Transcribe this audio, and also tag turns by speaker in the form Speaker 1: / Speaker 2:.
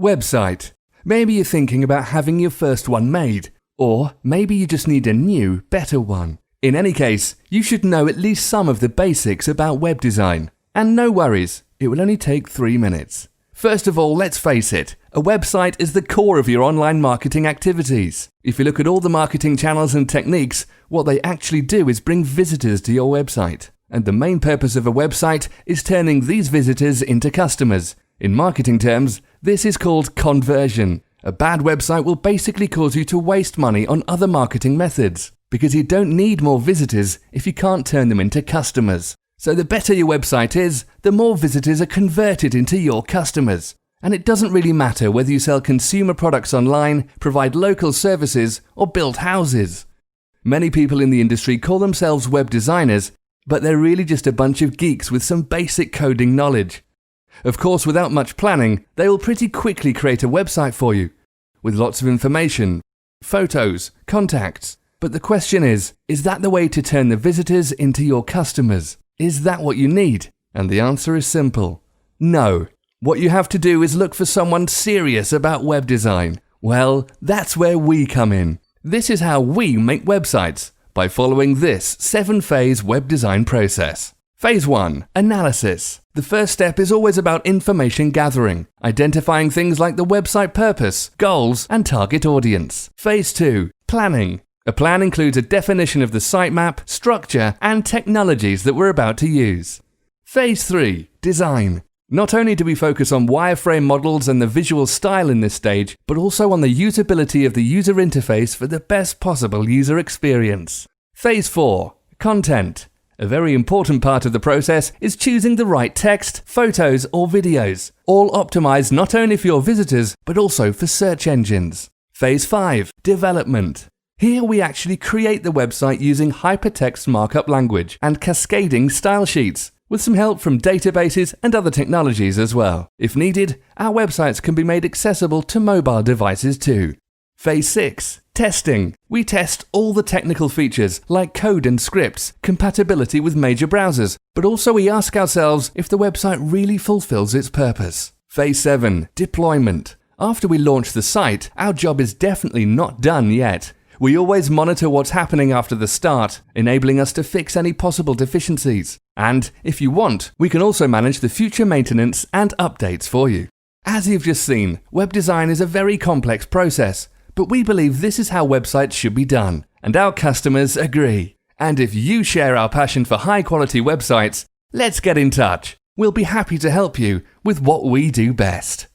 Speaker 1: Website. Maybe you're thinking about having your first one made, or maybe you just need a new, better one. In any case, you should know at least some of the basics about web design. And no worries, it will only take 3 minutes. First of all, let's face it, a website is the core of your online marketing activities. If you look at all the marketing channels and techniques, what they actually do is bring visitors to your website. And the main purpose of a website is turning these visitors into customers. In marketing terms, this is called conversion. A bad website will basically cause you to waste money on other marketing methods, because you don't need more visitors if you can't turn them into customers. So the better your website is, the more visitors are converted into your customers. And it doesn't really matter whether you sell consumer products online, provide local services, or build houses. Many people in the industry call themselves web designers, but they're really just a bunch of geeks with some basic coding knowledge. Of course, without much planning, they will pretty quickly create a website for you, with lots of information, photos, contacts. But the question is that the way to turn the visitors into your customers? Is that what you need? And the answer is simple. No. What you have to do is look for someone serious about web design. Well, that's where we come in. This is how we make websites, by following this 7-phase web design process. Phase 1. Analysis. The first step is always about information gathering, identifying things like the website purpose, goals, and target audience. Phase 2. Planning. A plan includes a definition of the sitemap, structure, and technologies that we're about to use. Phase 3. Design. Not only do we focus on wireframe models and the visual style in this stage, but also on the usability of the user interface for the best possible user experience. Phase 4. Content. A very important part of the process is choosing the right text, photos, or videos, all optimized not only for your visitors, but also for search engines. Phase 5. Development. Here we actually create the website using hypertext markup language and cascading style sheets, with some help from databases and other technologies as well. If needed, our websites can be made accessible to mobile devices too. Phase 6. Testing. We test all the technical features like code and scripts, compatibility with major browsers, but also we ask ourselves if the website really fulfills its purpose. Phase 7. Deployment. After we launch the site, our job is definitely not done yet. We always monitor what's happening after the start, enabling us to fix any possible deficiencies. And, if you want, we can also manage the future maintenance and updates for you. As you've just seen, web design is a very complex process, but we believe this is how websites should be done, and our customers agree. And if you share our passion for high-quality websites, let's get in touch. We'll be happy to help you with what we do best.